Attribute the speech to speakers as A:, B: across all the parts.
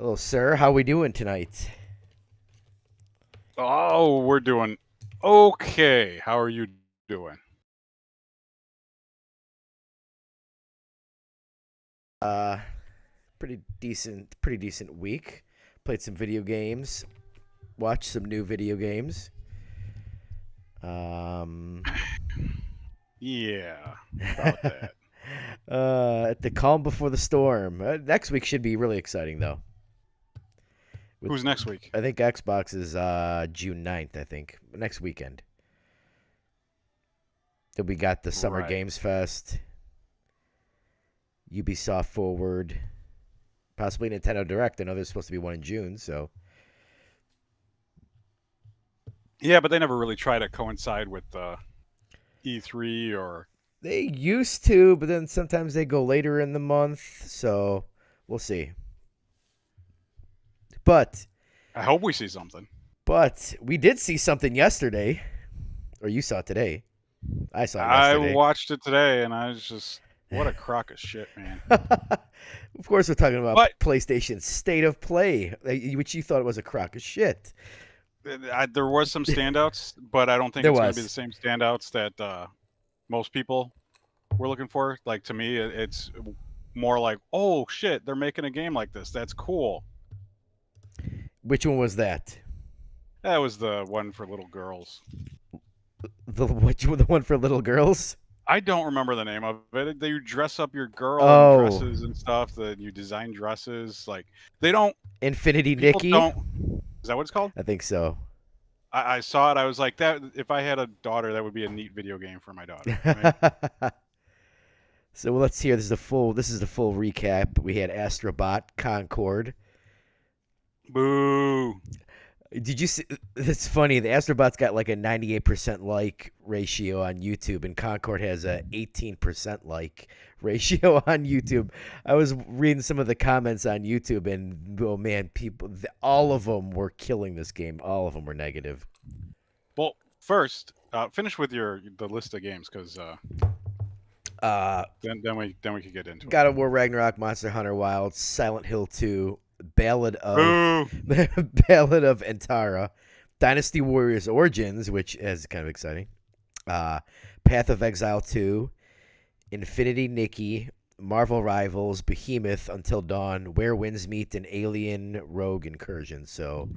A: Hello, sir. How we doing tonight?
B: Oh, we're doing okay. How are you doing?
A: Uh, pretty decent week. Played some video games. Watched some new video games. Um,
B: Yeah, about that.
A: at the calm before the storm. Next week should be really exciting, though. With
B: Who's next week?
A: I think Xbox is June 9th, I think next weekend. Then we got the Summer
B: Right.
A: Games Fest, Ubisoft Forward, possibly Nintendo Direct. I know there's supposed to be one in June, so
B: Yeah, but they never really try to coincide with E3 or.
A: they used to, but then sometimes they go later in the month, so we'll see. But
B: I hope we see something.
A: we did see something yesterday, or you saw it today. I saw it
B: I
A: yesterday.
B: watched it today, and I was just, what a crock of shit, man.
A: Of course, we're talking about
B: But
A: PlayStation's State of Play, which you thought was a crock of shit.
B: there was some standouts, but I don't think
A: There
B: it's going to be
A: was.
B: the same standouts that most people were looking for. Like, to me, it's more like, oh shit, they're making a game like this. That's cool.
A: Which one was that?
B: That was the one for little girls.
A: The one for little girls?
B: I don't remember the name of it. They dress up your girl in
A: Oh,
B: dresses and stuff. That you design dresses. Like they don't.
A: Infinity
B: People
A: Nikki?
B: don't. Is that what it's called?
A: I think so.
B: I saw it. I was like, that. If I had a daughter, that would be a neat video game for my daughter. Right?
A: So let's hear. This is the full recap. We had Astrobot, Concord.
B: Boo.
A: Did you see? It's funny. The Astrobot's got like a 98% like ratio on YouTube, and Concord has a 18% like ratio on YouTube. I was reading some of the comments on YouTube, and oh man, all of them were killing this game. All of them were negative.
B: Well, first, finish with the list of games because
A: Uh,
B: then we could get into it.
A: God of War, Ragnarok, Monster Hunter Wilds, Silent Hill 2, Ballad of
B: Boo.
A: Ballad of Antara, Dynasty Warriors Origins, which is kind of exciting. Path of Exile 2, Infinity Nikki, Marvel Rivals, Behemoth, Until Dawn, Where Winds Meet, and Alien Rogue Incursion. So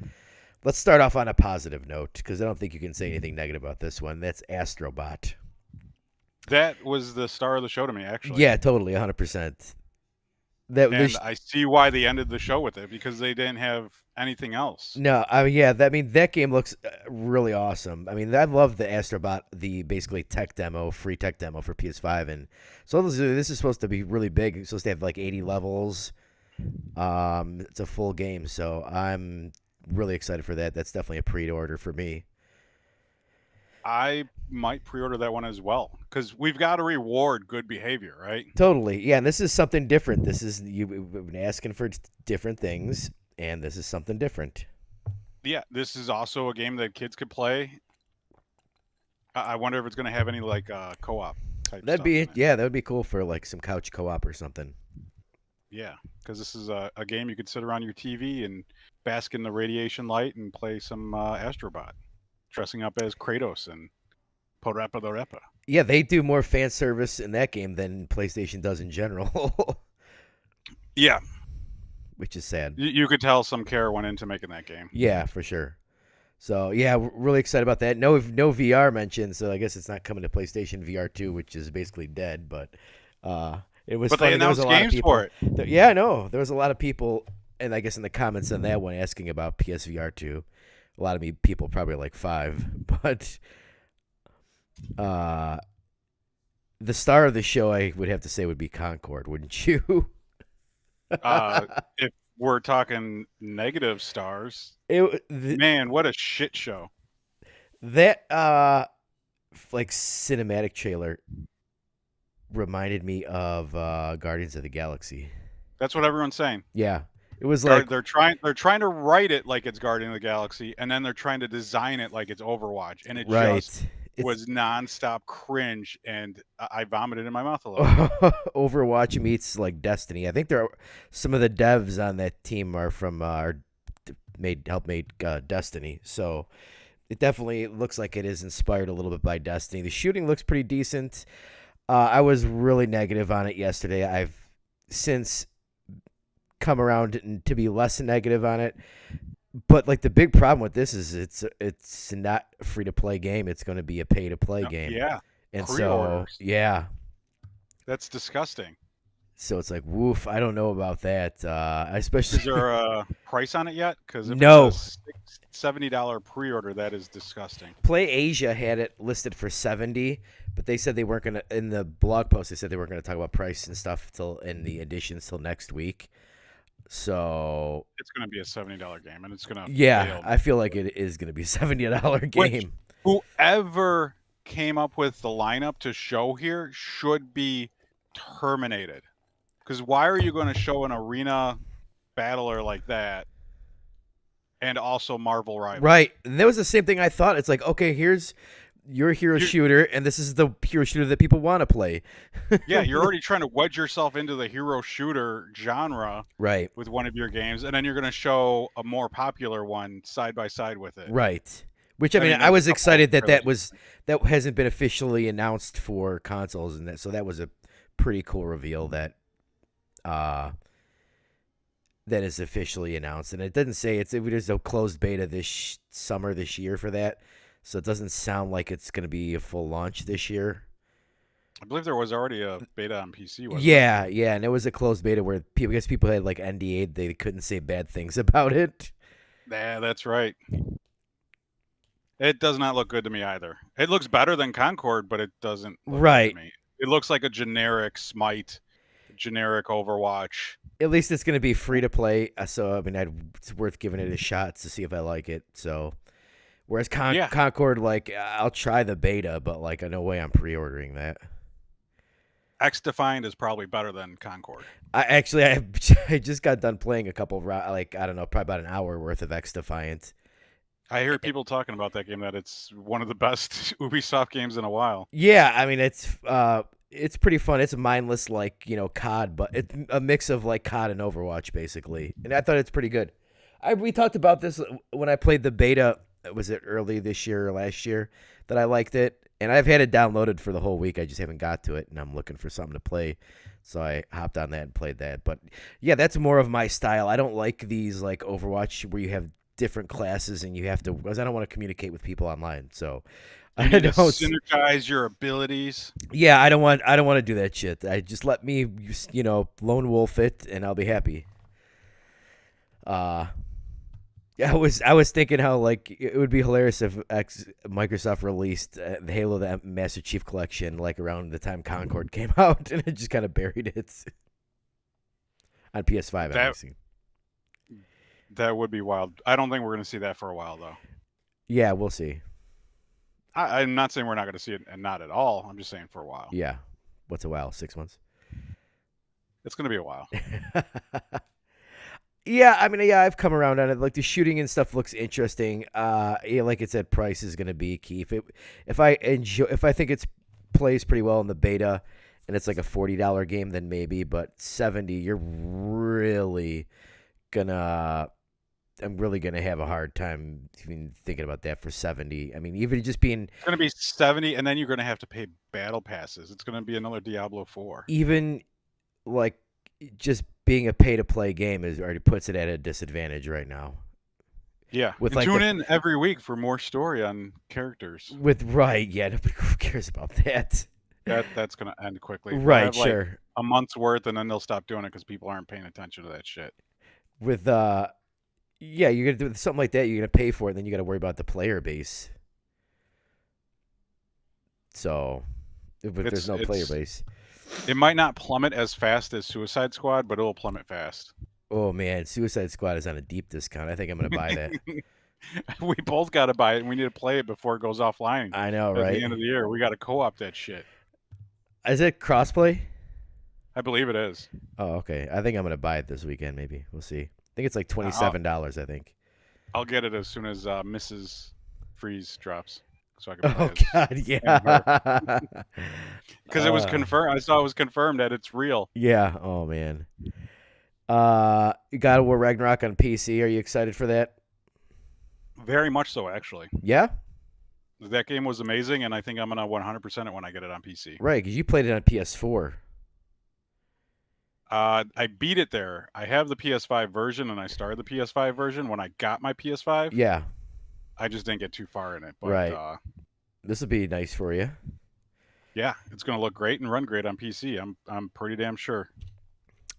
A: let's start off on a positive note because I don't think you can say anything negative about this one. That's Astrobot.
B: That was the star of the show to me, actually.
A: Yeah, totally, 100%. That
B: And I see why they ended the show with it because they didn't have anything else.
A: No, yeah, that game looks really awesome. I mean, I love the Astrobot, the basically free tech demo for PS5, and so this is supposed to be really big. It's supposed to have like 80 levels. It's a full game, so I'm really excited for that. That's definitely a pre-order for me.
B: I might pre-order that one as well because we've got to reward good behavior, right?
A: Totally, yeah. And this is something different. You've been asking for different things, and this is something different.
B: Yeah, this is also a game that kids could play. I wonder if it's going to have any like co-op type
A: That'd
B: stuff
A: be
B: in
A: it.
B: it.
A: Yeah, that would be cool for like some couch co-op or something.
B: Yeah, because this is a game you could sit around your TV and bask in the radiation light and play some Astrobot, dressing up as Kratos and Parappa the Rappa.
A: Yeah, they do more fan service in that game than PlayStation does in general,
B: Yeah,
A: which is sad.
B: you could tell some care went into making that game.
A: Yeah, for sure. So yeah, we're really excited about that. No VR mentioned, so I guess it's not coming to PlayStation VR 2, which is basically dead. But it was
B: But
A: funny.
B: they
A: There was
B: announced
A: a lot of
B: games
A: people.
B: for it.
A: Yeah, I know. There was a lot of people, and I guess in the comments on that one asking about PSVR 2. A lot of people, probably like 5, but uh, the star of the show, I would have to say, would be Concord, wouldn't you?
B: If we're talking negative stars,
A: it,
B: man, what a shit show.
A: That like cinematic trailer reminded me of Guardians of the Galaxy.
B: That's what everyone's saying.
A: Yeah. It was like
B: They're trying to write it like it's Guardian of the Galaxy, and then they're trying to design it like it's Overwatch, and it
A: right.
B: just
A: It's
B: was nonstop cringe, and I vomited in my mouth a little.
A: Overwatch meets like Destiny. I think there are some of the devs on that team are from helped make Destiny. So it definitely looks like it is inspired a little bit by Destiny. The shooting looks pretty decent. I was really negative on it yesterday. I've since come around to be less negative on it. But like the big problem with this is it's not a free to play game. It's going to be a pay to play game.
B: Yeah,
A: And so
B: pre-orders.
A: yeah,
B: That's disgusting.
A: so it's like woof. I don't know about that. Especially
B: Is there a price on it yet? Because if
A: no.
B: it's a $70 pre-order, that is disgusting.
A: Play Asia had it listed for 70, but they said they weren't gonna in the blog post. They said they weren't gonna talk about price and stuff till in the editions till next week. So
B: It's going to be a $70 game, and it's going to
A: yeah,
B: fail.
A: I feel like it is gonna be a $70 game.
B: Whoever came up with the lineup to show here should be terminated. Because why are you going to show an arena battler like that and also Marvel Rivals?
A: Right, and that was the same thing I thought. It's like, okay, here's your hero shooter, and this is the hero shooter that people want to play.
B: Yeah, you're already trying to wedge yourself into the hero shooter genre
A: right
B: with one of your games, and then you're going to show a more popular one side by side with it.
A: Right. Which I mean, I
B: there's
A: was
B: a couple
A: excited that
B: trailers.
A: that hasn't been officially announced for consoles, and so that was a pretty cool reveal that that is officially announced. And it doesn't say it was a closed beta this summer this year for that, so it doesn't sound like it's going to be a full launch this year.
B: I believe there was already a beta on PC. Wasn't
A: Yeah,
B: there?
A: yeah, and it was a closed beta where people, I guess people had like NDA, they couldn't say bad things about it.
B: Yeah, that's right. It does not look good to me either. It looks better than Concord, but it doesn't look
A: Right.
B: good to me. It looks like a generic Smite, generic Overwatch.
A: At least it's going to be free to play, so I mean, it's worth giving it a shot to see if I like it. So, whereas
B: Yeah.
A: Concord, like I'll try the beta, but like no way I'm pre-ordering that.
B: X Defined is probably better than Concord.
A: I just got done playing a couple like I don't know, probably about an hour worth of X Defiant.
B: I hear people talking about that game, that it's one of the best Ubisoft games in a while.
A: Yeah, I mean it's pretty fun. It's mindless like, COD, but it's a mix of like COD and Overwatch basically. And I thought it's pretty good. We talked about this when I played the beta, was it early this year or last year, that I liked it. And I've had it downloaded for the whole week. I just haven't got to it, and I'm looking for something to play. So I hopped on that and played that. But yeah, that's more of my style. I don't like these like Overwatch where you have different classes and you have to, because I don't want to communicate with people online. So
B: You need to synergize your abilities.
A: Yeah, I don't want to do that shit. I just let me, lone wolf it, and I'll be happy. Yeah, I was thinking how like it would be hilarious if Microsoft released the Halo the Master Chief Collection like around the time Concord came out, and it just kind of buried it on PS5.
B: That would be wild. I don't think we're going to see that for a while, though.
A: Yeah, we'll see.
B: I'm not saying we're not going to see it, and not at all. I'm just saying for a while.
A: Yeah, what's a while? 6 months.
B: It's going to be a while.
A: Yeah, I mean, yeah, I've come around on it. Like the shooting and stuff looks interesting. Yeah, like it said, price is going to be key. If I think it's plays pretty well in the beta, and it's like a $40 game, then maybe. But $70, you're really gonna. I'm really gonna have a hard time even thinking about that for $70. I mean, even just being.
B: It's going to be $70, and then you're going to have to pay battle passes. It's going to be another Diablo 4.
A: Even like just being a pay-to-play game already puts it at a disadvantage right now.
B: Yeah,
A: With
B: and tune in every week for more story on characters.
A: Yeah, nobody cares about that.
B: That's gonna end quickly.
A: Right,
B: They'll have,
A: sure.
B: like, a month's worth, and then they'll stop doing it because people aren't paying attention to that shit.
A: With yeah, you're gonna do something like that. You're gonna pay for it, and then you got to worry about the player base. So, if there's no player base.
B: It might not plummet as fast as Suicide Squad, but it'll plummet fast.
A: Oh man, Suicide Squad is on a deep discount. I think I'm gonna buy that.
B: We both got to buy it, and we need to play it before it goes offline.
A: I know, right?
B: At the end of the year, we got to co-op that shit.
A: Is it crossplay?
B: I believe it is.
A: Oh, okay. I think I'm gonna buy it this weekend. Maybe we'll see. I think it's like $27. I think.
B: I'll get it as soon as Mrs. Freeze drops. so I could play
A: Oh
B: as
A: God,
B: Yennefer.
A: yeah.
B: Because it was confirmed. I saw it was confirmed that it's real.
A: Yeah. Oh man. God of War Ragnarok on PC. Are you excited for that?
B: Very much so, actually.
A: Yeah.
B: That game was amazing, and I think I'm gonna 100% it when I get it on PC.
A: Right, because you played it on PS4.
B: I beat it there. I have the PS5 version, and I started the PS5 version when I got my PS5.
A: Yeah.
B: I just didn't get too far in it, but
A: Right. This would be nice for you.
B: yeah, it's gonna look great and run great on PC. I'm pretty damn sure.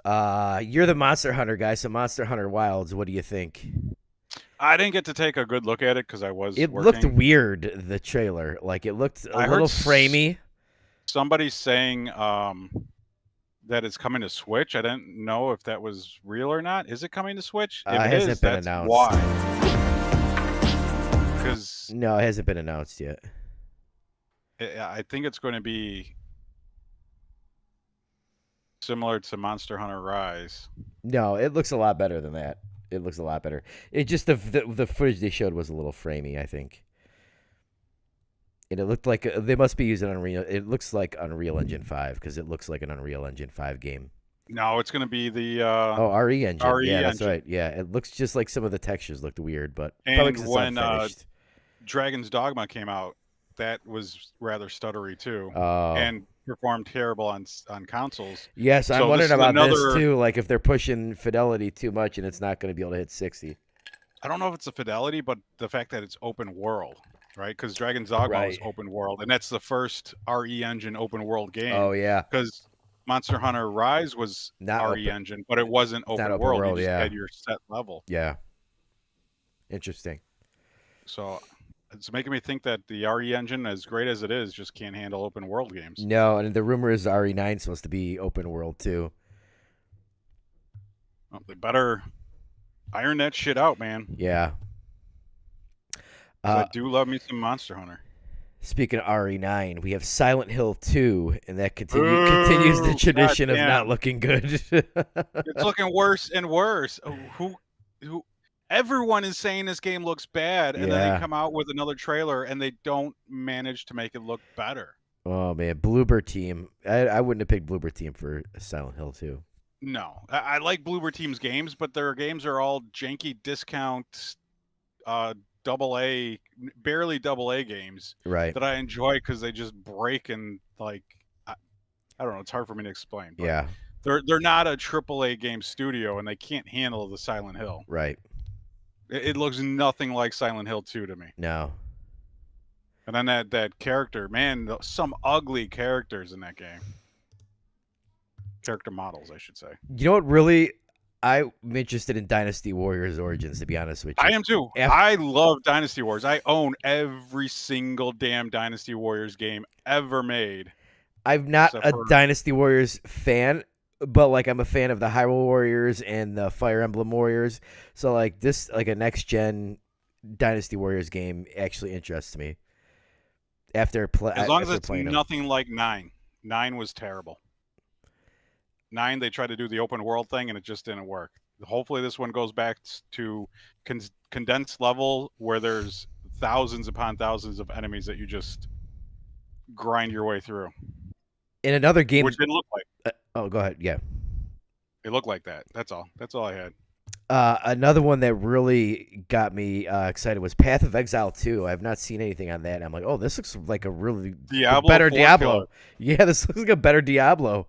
A: You're the Monster Hunter guy, so Monster Hunter Wilds. What do you think?
B: I didn't get to take a good look at it because I was
A: It
B: working.
A: looked weird. The trailer, like it looked a
B: I heard
A: little framey.
B: Somebody saying that it's coming to Switch. I didn't know if that was real or not. Is it coming to Switch? If it
A: Hasn't
B: is,
A: been
B: that's
A: announced.
B: why. Because
A: No, it hasn't been announced yet.
B: I think it's going to be similar to Monster Hunter Rise.
A: No, it looks a lot better than that. It looks a lot better. It just the footage they showed was a little framey, I think. And it looked like they must be using Unreal. It looks like Unreal Engine 5 because it looks like an Unreal Engine 5 game.
B: No, it's going to be the
A: RE Engine.
B: RE
A: yeah, that's
B: engine.
A: right. Yeah, it looks just like some of the textures looked weird, but
B: And
A: probably 'cause it's
B: when
A: unfinished.
B: Dragon's Dogma came out, that was rather stuttery too,
A: Oh.
B: and performed terrible on consoles.
A: Yes, I'm
B: so
A: wondering
B: this is
A: about this
B: another-
A: too. Like if they're pushing fidelity too much and it's not going to be able to hit 60.
B: I don't know if it's the fidelity, but the fact that it's open world, right? Because Dragon's Dogma was
A: Right.
B: open world, and that's the first RE Engine open world game.
A: Oh yeah,
B: Because Monster Hunter Rise was
A: Not
B: RE
A: open-
B: Engine, but it wasn't open,
A: open
B: world.
A: world,
B: You just
A: yeah.
B: had your set level.
A: yeah. Interesting.
B: So it's making me think that the RE Engine, as great as it is, just can't handle open world games.
A: No, and the rumor is RE9 is supposed to be open world too.
B: Well, they better iron that shit out, man.
A: Yeah.
B: 'Cause I do love me some Monster Hunter.
A: Speaking of RE9, we have Silent Hill 2, and that continues the tradition of
B: goddamn.
A: not looking good.
B: It's looking worse and worse. Who? Everyone is saying this game looks bad, and then
A: Yeah.
B: they come out with another trailer, and they don't manage to make it look better.
A: Oh man, Bloober Team. I wouldn't have picked Bloober Team for Silent Hill 2.
B: No, I like Bloober Team's games, but their games are all janky discount, AA, barely AA games
A: Right.
B: that I enjoy because they just break and like I don't know. It's hard for me to explain. But
A: Yeah.
B: they're not a AAA game studio, and they can't handle the Silent Hill.
A: Right.
B: It looks nothing like Silent Hill 2 to me.
A: No.
B: And then that character, man, some ugly characters in that game. Character models, I should say.
A: You know what? Really, I'm interested in Dynasty Warriors Origins. To be honest with you,
B: I am too. I love Dynasty Wars. I own every single damn Dynasty Warriors game ever made.
A: I'm not
B: except
A: a
B: for-
A: Dynasty Warriors fan, but like I'm a fan of the Hyrule Warriors and the Fire Emblem Warriors. So like this, like a next gen Dynasty Warriors game, actually interests me.
B: As long as it's
A: playing them.
B: nothing like 9. 9 was terrible. 9, they tried to do the open world thing, and it just didn't work. Hopefully this one goes back to condensed level where there's thousands upon thousands of enemies that you just grind your way through.
A: In another game,
B: Which didn't look like.
A: oh, go ahead. Yeah.
B: It looked like that. That's all. That's all I had.
A: Another one that really got me excited was Path of Exile 2. I have not seen anything on that. And I'm like, oh, this looks like a really better
B: 4
A: Diablo.
B: killer.
A: Yeah, this looks like a better Diablo.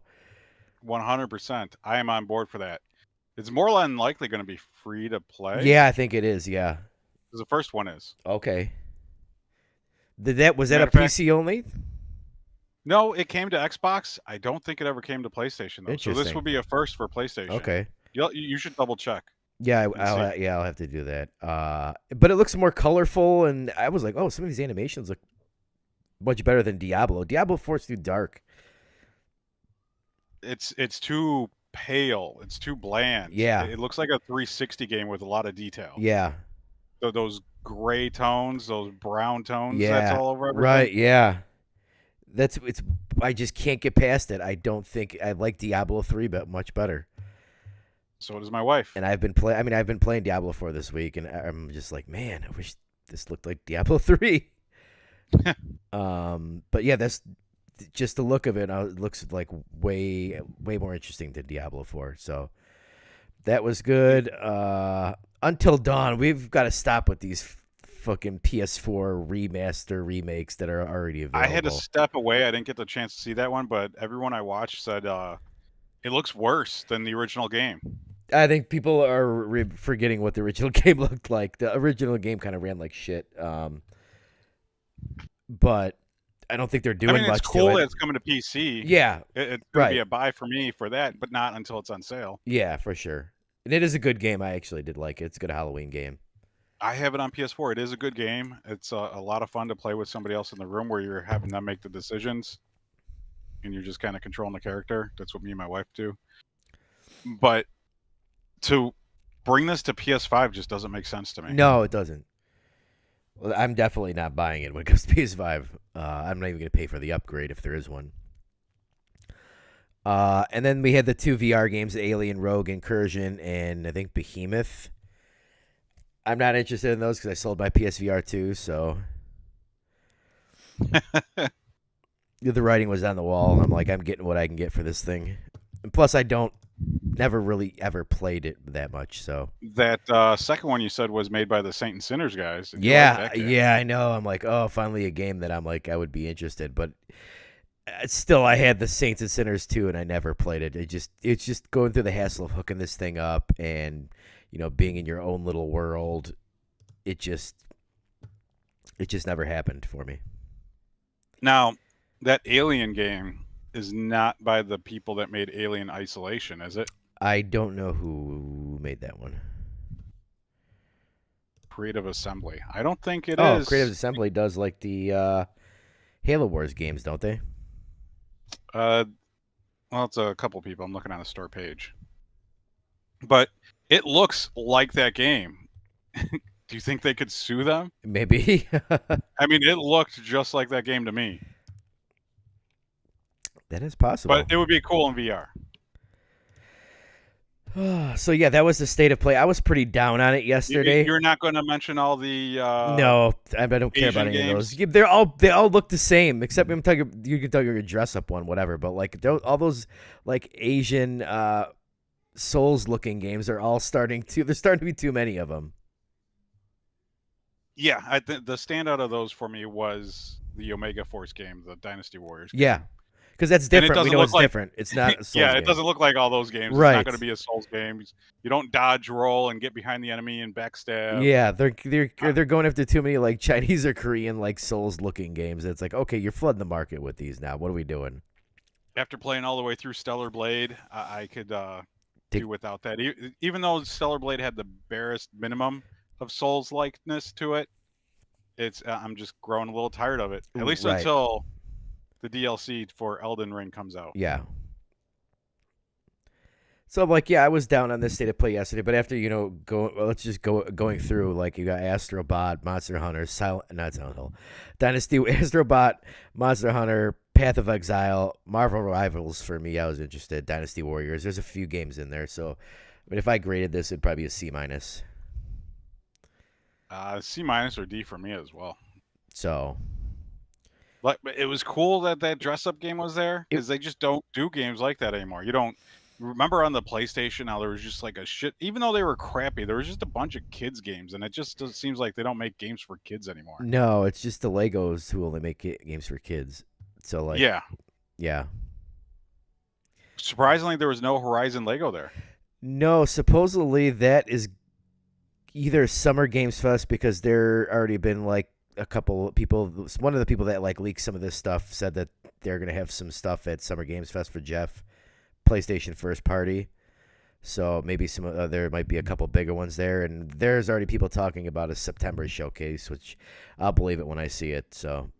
B: 100%. I am on board for that. It's more than likely going to be free to play.
A: Yeah, I think it is. Yeah.
B: Because the first one is.
A: Okay. Was that a
B: Matter of fact-
A: PC only?
B: No, it came to Xbox. I don't think it ever came to PlayStation, though. So this
A: Interesting.
B: would be a first for PlayStation.
A: Okay.
B: You should double check.
A: Yeah, I'll have to do that. But it looks more colorful, and I was like, oh, some of these animations look much better than Diablo. Diablo 4 is too dark.
B: It's too pale. It's too bland.
A: Yeah.
B: It looks like a 360 game with a lot of detail.
A: Yeah.
B: So those gray tones, those brown tones,
A: Yeah.
B: that's all over everything.
A: Right. Yeah. I just can't get past it. I don't think I like Diablo 3 but much better.
B: So does my wife.
A: And I've been playing Diablo 4 this week, and I'm just like, man, I wish this looked like Diablo 3. But yeah, that's just the look of it. It looks like way more interesting than Diablo 4. So that was good. Until Dawn, we've got to stop with these fucking PS4 remaster remakes that are already
B: I had to
A: available.
B: step away. I didn't get the chance to see that one, but everyone I watched said it looks worse than the original game.
A: I think people are forgetting what the original game looked like. The original game kind of ran like shit. But I don't think they're
B: I
A: doing
B: mean, it's
A: much to
B: cool that
A: it.
B: it's coming to PC.
A: Yeah,
B: It's going to be
A: right.
B: a buy for me for that, but not until it's on sale.
A: Yeah, for sure. And it is a good game. I actually did like it. It's a good Halloween game.
B: I have it on PS4. It is a good game. It's a lot of fun to play with somebody else in the room where you're having them make the decisions and you're just kind of controlling the character. That's what me and my wife do. But to bring this to PS5 just doesn't make sense to me.
A: No, it doesn't. Well, I'm definitely not buying it when it comes to PS5. I'm not even going to pay for the upgrade if there is one. And then we had the 2 VR games, Alien Rogue Incursion and I think Behemoth. I'm not interested in those because I sold my PSVR 2, so the writing was on the wall. I'm like, I'm getting what I can get for this thing. And plus, I don't never really ever played it that much, so
B: That second one you said was made by the Saint and Sinners guys. And you like
A: yeah,
B: that game.
A: yeah, I know. I'm like, oh, finally a game that I'm like I would be interested, but still, I had the Saints and Sinners too, and I never played it. It's just going through the hassle of hooking this thing up and being in your own little world. It just never happened for me.
B: Now, that Alien game is not by the people that made Alien Isolation, is it?
A: I don't know who made that one.
B: Creative Assembly. I don't think it
A: Oh,
B: is.
A: Creative Assembly does like the Halo Wars games, don't they?
B: Well, it's a couple people. I'm looking on the store page. But it looks like that game. Do you think they could sue them?
A: Maybe.
B: I mean, it looked just like that game to me.
A: That is possible.
B: But it would be cool in VR.
A: So yeah, that was the state of play. I was pretty down on it yesterday.
B: You're not going to mention all the
A: No, I don't care about
B: Asian
A: any of those.
B: games?
A: They all look the same, except I'm talking. You can tell you're a dress up one, whatever. But like all those like Asian Souls looking games are all starting to. There's starting to be too many of them.
B: Yeah, I think the standout of those for me was the Omega Force game, the Dynasty Warriors game.
A: Yeah, because that's
B: And it
A: different. We
B: doesn't
A: know
B: look
A: it's
B: like
A: different. It's not a Souls
B: yeah,
A: game.
B: it doesn't look like all those games.
A: Right.
B: It's not going to be a Souls game. You don't dodge, roll, and get behind the enemy and backstab.
A: Yeah, they're going after too many like Chinese or Korean like Souls looking games. It's like, okay, you're flooding the market with these now. What are we doing?
B: After playing all the way through Stellar Blade, I could
A: Take-
B: do without that. Even though Stellar Blade had the barest minimum of Souls likeness to it, it's I'm just growing a little tired of it. At least
A: Right.
B: until the DLC for Elden Ring comes out.
A: Yeah. So I'm like, yeah, I was down on this state of play yesterday, but after going through, like you got Astrobot, Monster Hunter, not Silent Hill, Dynasty, Astrobot, Monster Hunter, Path of Exile, Marvel Rivals. For me, I was interested. Dynasty Warriors. There's a few games in there, so I mean, if I graded this, it'd probably be a C minus.
B: C minus or D for me as well.
A: So,
B: But it was cool that dress up game was there because they just don't do games like that anymore. You don't remember on the PlayStation how there was just like a shit. Even though they were crappy, there was just a bunch of kids games, and it just seems like they don't make games for kids anymore.
A: no, it's just the Legos who only make games for kids. So like, yeah.
B: Surprisingly, there was no Horizon Lego there.
A: No, supposedly that is either Summer Games Fest because there already been like a couple people. One of the people that like leaked some of this stuff said that they're gonna have some stuff at Summer Games Fest for Jeff, PlayStation first party. So maybe there might be a couple bigger ones there, and there's already people talking about a September showcase, which I'll believe it when I see it. So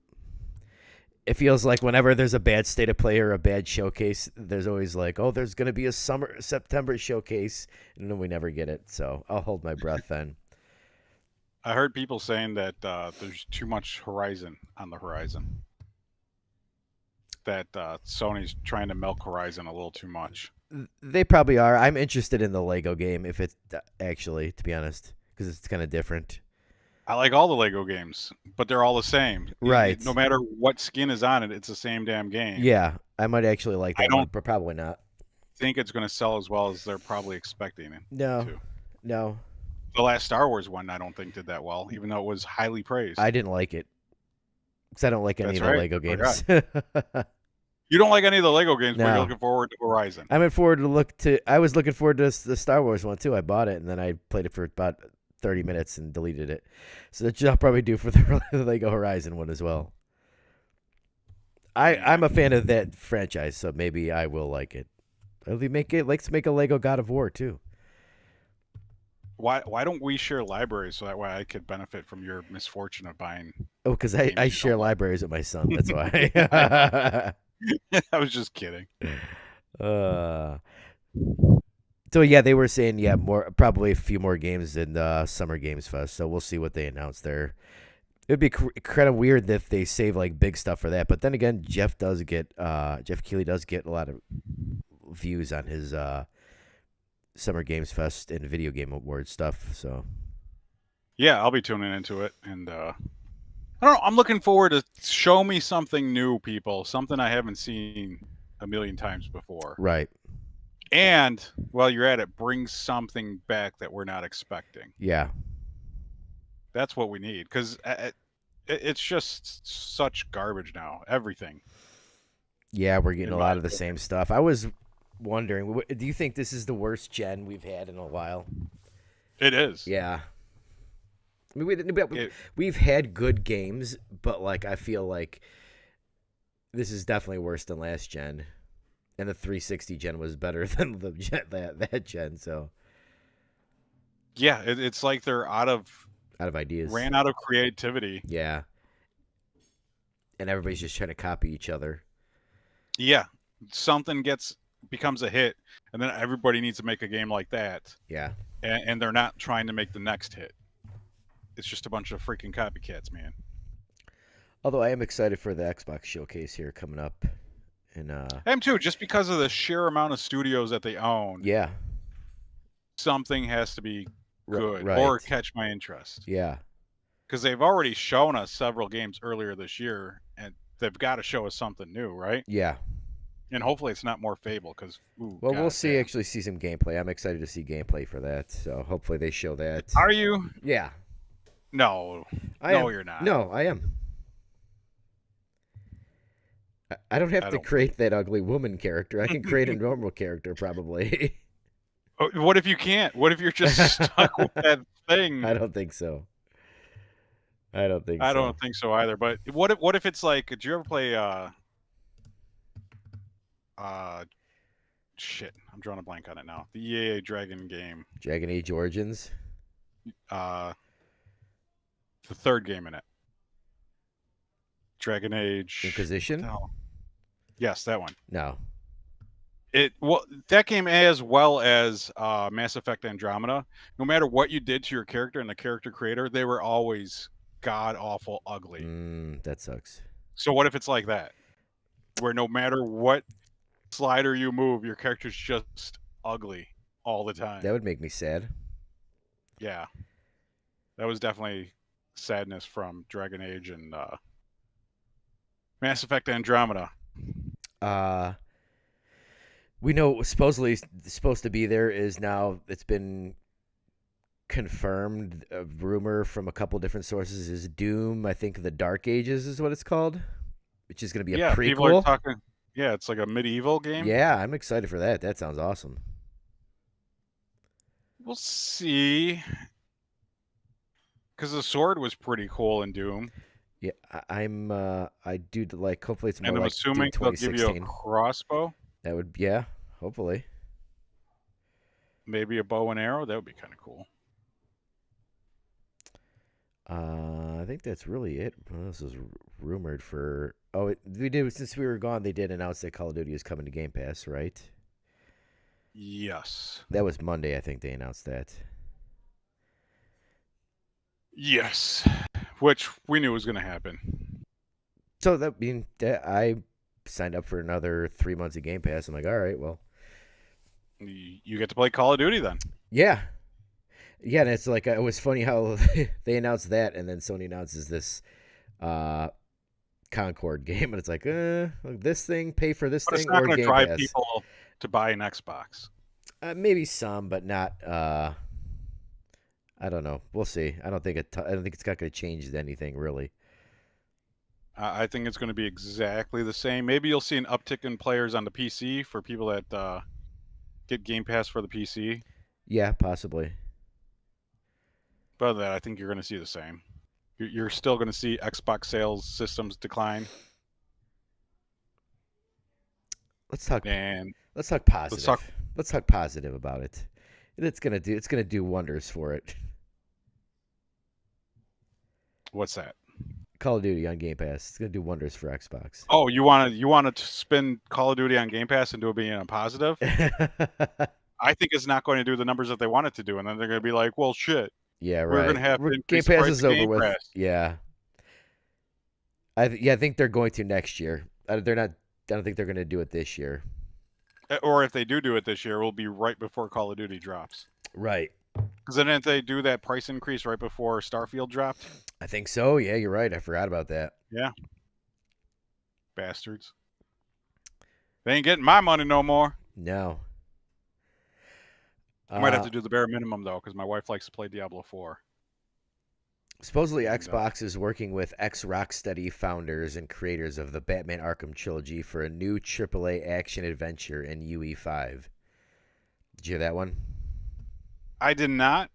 A: it feels like whenever there's a bad state of play or a bad showcase, there's always like, oh, there's gonna be a September showcase, and then we never get it. So I'll hold my breath then.
B: I heard people saying that there's too much Horizon on the horizon. That Sony's trying to milk Horizon a little too much.
A: They probably are. I'm interested in the Lego game if it's actually, to be honest, because it's kind of different.
B: I like all the Lego games, but they're all the same.
A: Right.
B: No matter what skin is on it, it's the same damn game.
A: Yeah, I might actually like
B: I
A: that one,
B: don't
A: but probably not.
B: think it's going to sell as well as they're probably expecting it
A: No,
B: to.
A: no,
B: The last Star Wars one, I don't think did that well, even though it was highly praised.
A: I didn't like it because I don't like any
B: That's
A: of the
B: right.
A: Lego
B: I forgot.
A: games.
B: You don't like any of the Lego games, but you're
A: No.
B: looking forward to Horizon.
A: I was looking forward to the Star Wars one too. I bought it and then I played it for about 30 minutes and deleted it. So that's what I'll probably do for the Lego Horizon one as well. I'm a fan of that franchise, so maybe I will like it. Likes to make a Lego God of War too.
B: Why don't we share libraries so that way I could benefit from your misfortune of buying?
A: Oh, because
B: games
A: I
B: you
A: share
B: don't like?
A: libraries with my son. That's why.
B: I was just kidding.
A: So yeah, they were saying probably a few more games in the Summer Games Fest. So we'll see what they announce there. It'd be kind of weird if they save like big stuff for that. But then again, Jeff Keighley does get a lot of views on his Summer Games Fest and Video Game Awards stuff. So
B: Yeah, I'll be tuning into it, and I don't know. I'm looking forward to show me something new, people. Something I haven't seen a million times before.
A: right,
B: And while you're at it, bring something back that we're not expecting.
A: yeah,
B: That's what we need, because it's just such garbage now. Everything.
A: yeah. We're getting
B: In
A: a
B: my
A: lot of the
B: opinion.
A: same stuff. I was wondering, do you think this is the worst gen we've had in a while?
B: It is.
A: Yeah. I mean, we've had good games, but like I feel like this is definitely worse than last gen, and the 360 gen was better than the that gen. So
B: Yeah, it's like they're
A: out of ideas,
B: ran out of creativity.
A: Yeah, and everybody's just trying to copy each other.
B: Yeah, something becomes a hit, and then everybody needs to make a game like that.
A: Yeah,
B: And they're not trying to make the next hit. It's just a bunch of freaking copycats, man.
A: although I am excited for the Xbox showcase here coming up, and
B: I am too, just because of the sheer amount of studios that they own.
A: yeah,
B: Something has to be good
A: right.
B: or catch my interest.
A: Yeah,
B: Because they've already shown us several games earlier this year, and they've got to show us something new, right?
A: yeah.
B: And hopefully it's not more Fable, because
A: We'll actually see some gameplay. I'm excited to see gameplay for that. So hopefully they show that.
B: Are you?
A: Yeah.
B: No, you're not.
A: No, I am. I don't have to create that ugly woman character. I can create a normal character, probably.
B: What if you can't? What if you're just stuck with that thing?
A: I don't think so. I don't think
B: so either. But what if it's like? Did you ever play? Shit, I'm drawing a blank on it now. The EA Dragon game.
A: Dragon Age Origins.
B: The third game in it. Dragon Age
A: Inquisition.
B: No. Yes, that one.
A: No.
B: That game, as well as Mass Effect Andromeda, no matter what you did to your character and the character creator, they were always god awful ugly.
A: That sucks.
B: So what if it's like that, where no matter what slider you move, your character's just ugly all the time?
A: That would make me sad.
B: Yeah, that was definitely sadness from Dragon Age and Mass Effect Andromeda.
A: We know supposedly supposed to be there is now. It's been confirmed. A rumor from a couple different sources is Doom. I think the Dark Ages is what it's called, which is going to be a prequel.
B: People are talking. Yeah, it's like a medieval game.
A: Yeah, I'm excited for that. That sounds awesome.
B: We'll see. Because the sword was pretty cool in Doom.
A: Yeah, I do like. Hopefully, it's more
B: And I'm
A: like
B: assuming they'll give you a crossbow.
A: That would, yeah, hopefully.
B: Maybe a bow and arrow. That would be kind of cool.
A: I think that's really it. Well, this is rumored for. Oh, since we were gone. They did announce that Call of Duty is coming to Game Pass, right?
B: Yes.
A: That was Monday. I think they announced that.
B: Yes, which we knew was going to happen.
A: So I signed up for another 3 months of Game Pass. I'm like, all right, well,
B: you get to play Call of Duty then.
A: Yeah, Yeah, and it's like it was funny how they announced that, and then Sony announces this uh, Concord game, and it's like, this thing, pay for this
B: But it's
A: thing
B: not
A: or
B: going to
A: Game
B: drive
A: Pass.
B: people to buy an Xbox.
A: Maybe some, but not. I don't know. We'll see. I don't think I don't think it's not going to change anything really.
B: I think it's going to be exactly the same. Maybe you'll see an uptick in players on the PC for people that get Game Pass for the PC.
A: Yeah, possibly.
B: But other than that, I think you're going to see the same. You're still going to see Xbox sales systems decline.
A: Let's talk.
B: And
A: Let's talk positive.
B: let's talk.
A: Let's talk positive about it. It's gonna do wonders for it.
B: What's that?
A: Call of Duty on Game Pass. It's gonna do wonders for Xbox.
B: Oh, you want to spin Call of Duty on Game Pass and do it being a positive? I think it's not going to do the numbers that they want it to do, and then they're going to be like, "Well, shit,
A: Yeah, right.
B: we're going to have to
A: Game
B: increase the
A: Pass
B: price
A: is
B: of
A: over
B: Game
A: with.
B: Pass."
A: Yeah, I think they're going to next year. They're not. I don't think they're going to do it this year.
B: Or if they do it this year, it will be right before Call of Duty drops.
A: Right.
B: Because then didn't they do that price increase right before Starfield dropped?
A: I think so. Yeah, you're right. I forgot about that.
B: Yeah. Bastards. They ain't getting my money no more.
A: No.
B: I might have to do the bare minimum, though, because my wife likes to play Diablo 4.
A: Supposedly, Xbox is working with ex-Rocksteady founders and creators of the Batman Arkham trilogy for a new AAA action adventure in UE5. Did you hear that one?
B: I did not,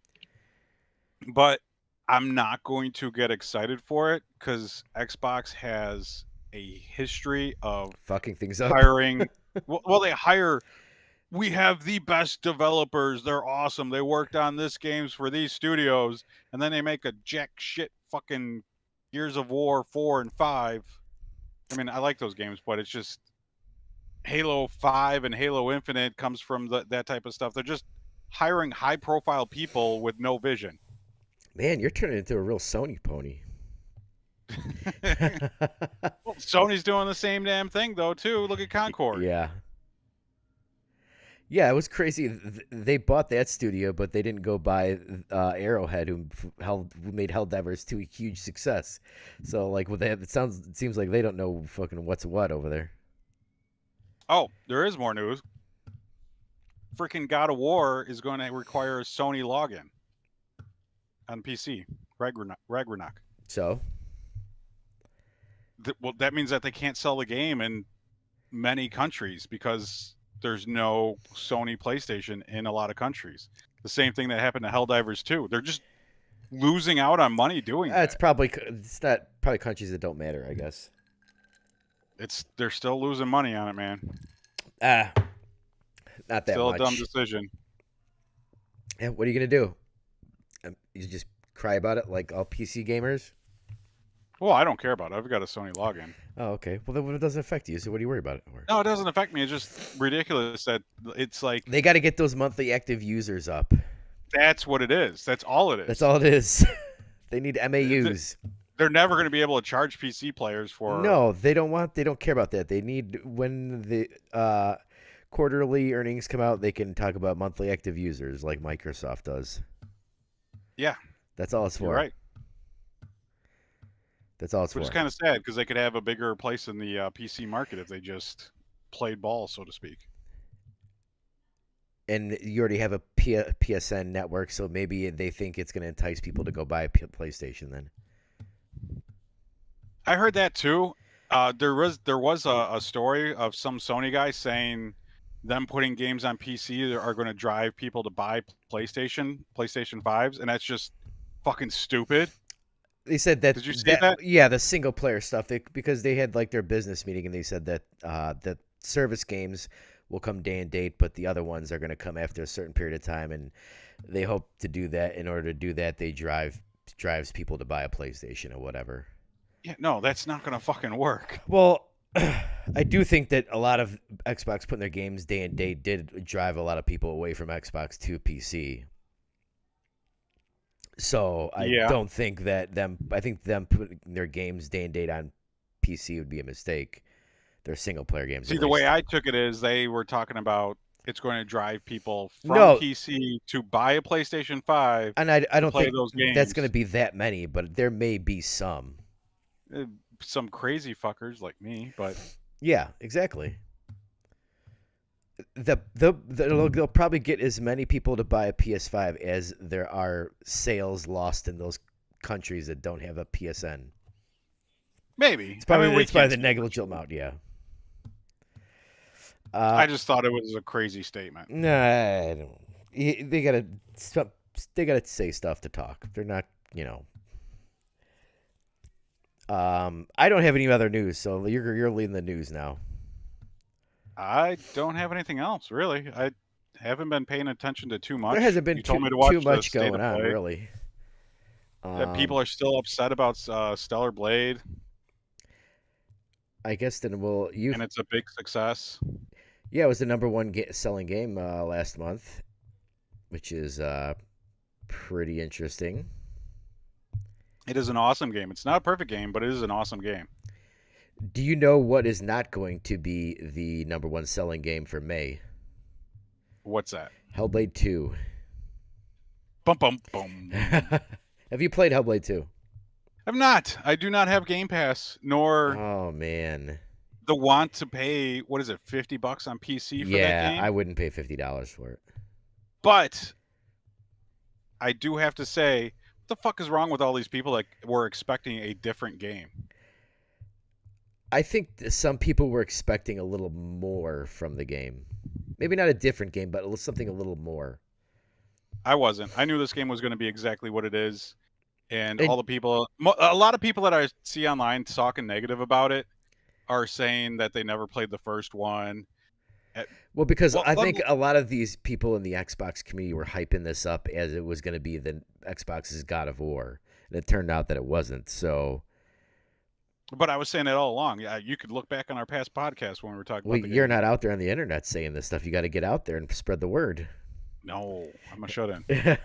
B: but I'm not going to get excited for it because Xbox has a history of
A: Fucking things up.
B: hiring. Well, they hire. We have the best developers. They're awesome. They worked on this games for these studios, and then they make a jack shit fucking Gears of War 4 and 5. I mean, I like those games, but it's just Halo 5 and Halo Infinite comes from that type of stuff. They're just hiring high-profile people with no vision.
A: Man, you're turning into a real Sony pony.
B: Well, Sony's doing the same damn thing, though, too. Look at Concord.
A: Yeah. Yeah, it was crazy. They bought that studio, but they didn't go buy Arrowhead, who made Helldivers 2 a huge success. So, like, what they have, it seems like they don't know fucking what's what over there.
B: Oh, there is more news. Freaking God of War is going to require a Sony login on PC. Ragnarok.
A: So,
B: Well, that means that they can't sell the game in many countries because there's no Sony PlayStation in a lot of countries. The same thing that happened to Helldivers 2. They're just losing out on money doing that.
A: it's not probably countries that don't matter, I guess.
B: They're still losing money on it, man.
A: Not that
B: Still
A: much.
B: a dumb decision.
A: Yeah, what are you gonna do? You just cry about it like all PC gamers?
B: Well, I don't care about it. I've got a Sony login.
A: Oh, okay. Well, then it doesn't affect you. So what do you worry about it for?
B: No, it doesn't affect me. It's just ridiculous that it's like
A: They got to get those monthly active users up.
B: that's what it is. That's all it is.
A: That's all it is. They need MAUs.
B: They're never going to be able to charge PC players for.
A: No, they don't care about that. They need, when the quarterly earnings come out, they can talk about monthly active users like Microsoft does.
B: Yeah,
A: that's all it's for.
B: You're right.
A: That's all it's
B: Which
A: for.
B: is kind of sad because they could have a bigger place in the PC market if they just played ball, so to speak.
A: And you already have a PSN network, so maybe they think it's going to entice people to go buy a PlayStation then.
B: I heard that too. There was a story of some Sony guy saying them putting games on PC are going to drive people to buy PlayStation 5s, and that's just fucking stupid.
A: They said that.
B: Did you see that?
A: Yeah, the single player stuff. Because they had like their business meeting, and they said that the service games will come day and date, but the other ones are going to come after a certain period of time, and they hope to do that. In order to do that, they drives people to buy a PlayStation or whatever.
B: Yeah, no, that's not going to fucking work.
A: Well, I do think that a lot of Xbox putting their games day and date did drive a lot of people away from Xbox to PC. So I don't think that I think them putting their games day and date on PC would be a mistake. They're single player games.
B: See, the way I took it is they were talking about it's going to drive people from
A: No,
B: PC to buy a PlayStation 5
A: and I
B: to
A: don't
B: play
A: think
B: those
A: that's going to
B: games.
A: be that many, but there may be some.
B: Uh, Some crazy fuckers like me, but
A: Yeah, exactly. They'll probably get as many people to buy a PS5 as there are sales lost in those countries that don't have a PSN.
B: maybe.
A: It's
B: I mean,
A: probably
B: we
A: it's probably
B: can't
A: the
B: speak for
A: negligible
B: sure.
A: amount. Yeah.
B: I just thought it was a crazy statement.
A: Nah, I don't. They gotta they gotta say stuff to talk. They're not, you know. I don't have any other news, so you're leading the news now.
B: I don't have anything else, really. I haven't been paying attention to too
A: There
B: much.
A: hasn't been
B: You told me to
A: too
B: watch the
A: much
B: State
A: going
B: of
A: on,
B: Play.
A: really.
B: People are still upset about Stellar Blade,
A: I guess then you
B: and it's a big success.
A: yeah, it was the number one selling game last month, which is pretty interesting.
B: It is an awesome game. It's not a perfect game, but it is an awesome game.
A: Do you know what is not going to be the number one selling game for May?
B: What's that?
A: Hellblade 2.
B: Bum bum bum.
A: Have you played Hellblade 2?
B: I'm not. I do not have Game Pass, nor
A: Oh man.
B: the want to pay. What is it? $50 on PC for that
A: Yeah, I
B: game.
A: wouldn't pay $50 for it.
B: But I do have to say, what the fuck is wrong with all these people that were expecting a different game?
A: I think some people were expecting a little more from the game. Maybe not a different game, but something a little more.
B: I wasn't. I knew this game was going to be exactly what it is. And
A: And
B: all the people, a lot of people that I see online talking negative about it are saying that they never played the first one.
A: well, because
B: Well,
A: I think a lot of these people in the Xbox community were hyping this up as it was going to be the Xbox's God of War, and it turned out that it wasn't. So,
B: but I was saying it all along. Yeah, you could look back on our past podcast when we were talking
A: well,
B: about the
A: you're
B: game.
A: not out there on the internet saying this stuff. You got to get out there and spread the word.
B: No, I'm a shut in.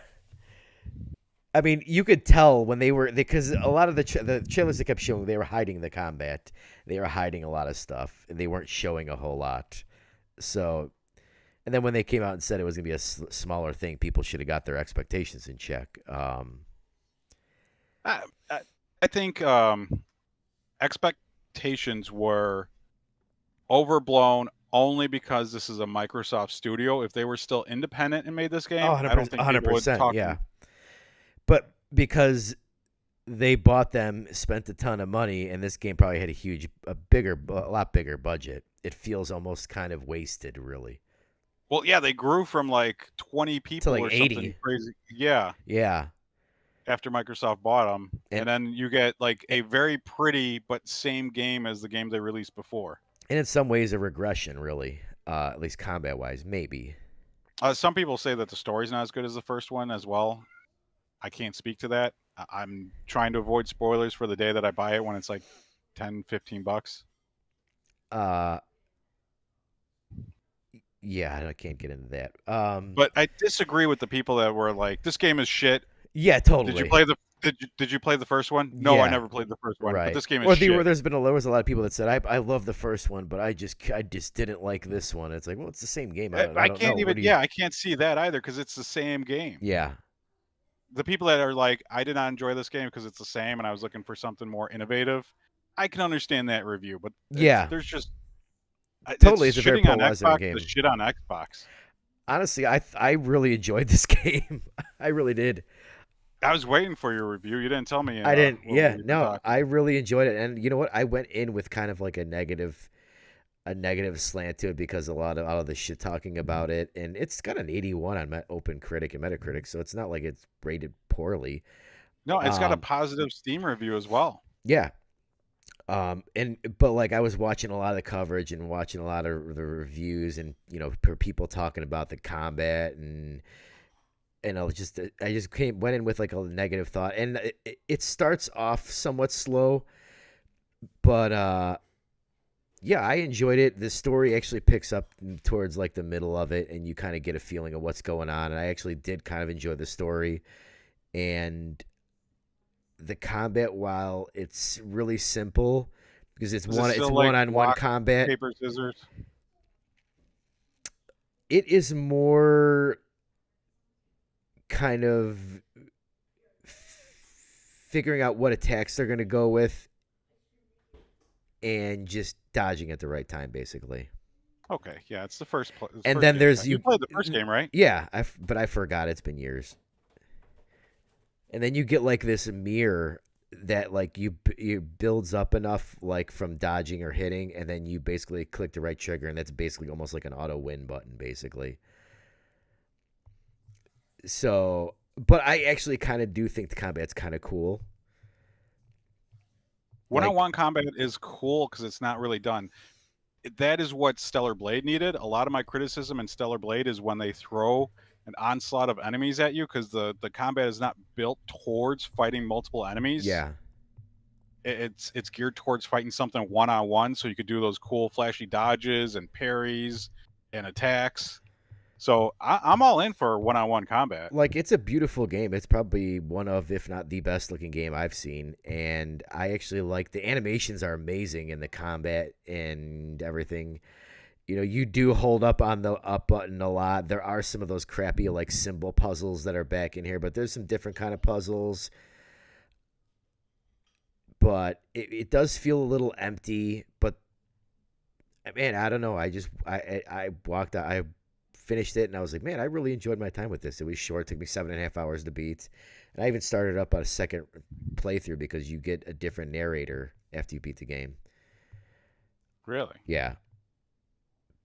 A: I mean, you could tell when because a lot of the trailers they kept showing, they were hiding the combat, they were hiding a lot of stuff, and they weren't showing a whole lot. So, and then when they came out and said it was gonna be a smaller thing, people should have got their expectations in check.
B: I, I think expectations were overblown only because this is a Microsoft studio. If they were still independent and made this game, I don't think people would
A: 100%,
B: talk.
A: yeah. But because they bought them, spent a ton of money, and this game probably had a lot bigger budget. It feels almost kind of wasted, really.
B: Well, yeah, they grew from like 20 people
A: like
B: or
A: 80.
B: something crazy. Yeah,
A: Yeah.
B: after Microsoft bought them,
A: And-
B: and then you get like a very pretty but same game as the game they released before.
A: And in some ways, a regression, really, at least combat-wise, maybe.
B: Some people say that the story's not as good as the first one as well. I can't speak to that. I'm trying to avoid spoilers for the day that I buy it when it's like $10-15.
A: Yeah, I can't get into that.
B: But I disagree with the people that were like, "This game is shit."
A: Yeah, totally.
B: Did you play the Did you play the first one? No, I
A: Yeah.
B: never played the first one.
A: Right.
B: But this game is shit.
A: There was a lot of people that said I love the first one, but I just didn't like this one. It's like, well, it's the same game. I don't
B: can't
A: know.
B: even. Yeah, I can't see that either because it's the same game.
A: Yeah.
B: The people that are like, I did not enjoy this game because it's the same, and I was looking for something more innovative. I can understand that review, but
A: Yeah.
B: there's just
A: Totally, it's a very
B: shitting on
A: polarizing
B: Xbox.
A: game.
B: The shit on Xbox.
A: Honestly, I really enjoyed this game. I really did.
B: I was waiting for your review. You didn't tell me.
A: I didn't.
B: what
A: Yeah,
B: we were
A: no,
B: talking.
A: I really enjoyed it, and you know what? I went in with kind of like a negative slant to it because a lot of the shit talking about it, and it's got an 81 on OpenCritic and Metacritic, so it's not like it's rated poorly.
B: No, it's got a positive Steam review as well.
A: Yeah. But like I was watching a lot of the coverage and watching a lot of the reviews, and people talking about the combat, and I just went in with like a negative thought, and it starts off somewhat slow, but yeah, I enjoyed it. The story actually picks up towards like the middle of it, and you kind of get a feeling of what's going on. And I actually did kind of enjoy the story, and the combat, while it's really simple because it's one-on-one combat.
B: Paper, scissors.
A: it is more kind of figuring out what attacks they're going to go with and just dodging at the right time, basically.
B: Okay, yeah, it's the first. It's the
A: And
B: first
A: then
B: game you
A: there's
B: got. You played the first game, right?
A: Yeah, but I forgot. It's been years. And then you get like this mirror that like you builds up enough like from dodging or hitting, and then you basically click the right trigger, and that's basically almost like an auto win button, basically. So, but I actually kind of do think the combat's kind of cool. Like,
B: One-on-one combat is cool because it's not really done. That is what Stellar Blade needed. A lot of my criticism in Stellar Blade is when they throw an onslaught of enemies at you because the combat is not built towards fighting multiple enemies.
A: yeah,
B: It's geared towards fighting something one-on-one, so you could do those cool flashy dodges and parries and attacks. So I'm all in for one-on-one combat.
A: like it's a beautiful game. It's probably one of, if not the best looking game I've seen, and I actually like the animations are amazing in the combat and everything. You know, you do hold up on the up button a lot. There are some of those crappy like symbol puzzles that are back in here, but there's some different kind of puzzles. But it does feel a little empty. But man, I don't know. I walked out. I finished it and I was like, man, I really enjoyed my time with this. It was short. It took me 7.5 hours to beat, and I even started up on a second playthrough because you get a different narrator after you beat the game.
B: Really?
A: Yeah.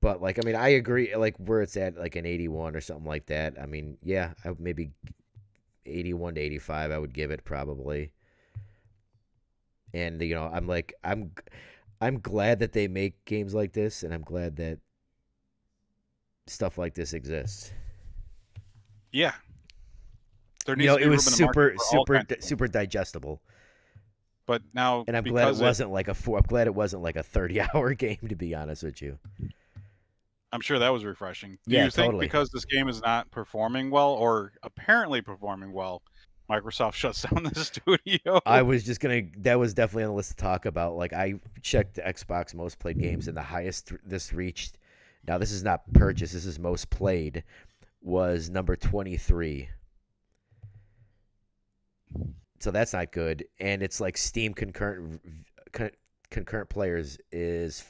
A: But like, I mean, I agree. Like where it's at, like an 81 or something like that. I mean, yeah, maybe 81 to 85. I would give it probably. And you know, I'm glad that they make games like this, and I'm glad that stuff like this exists.
B: Yeah. There
A: You
B: needs
A: know,
B: to
A: it
B: be
A: was
B: room in the market for all
A: super
B: kinds of things.
A: super digestible.
B: But now,
A: And I'm glad it wasn't like a I'm glad it wasn't like a 30-hour game, to be honest with you.
B: I'm sure that was refreshing. Do
A: Yeah,
B: you think
A: totally.
B: because this game is not performing well, or apparently performing well, Microsoft shuts down the studio?
A: I was just gonna. That was definitely on the list to talk about. Like I checked the Xbox most played games, and the highest this reached. Now this is not purchase. This is most played. Was number 23. So that's not good. And it's like Steam concurrent players is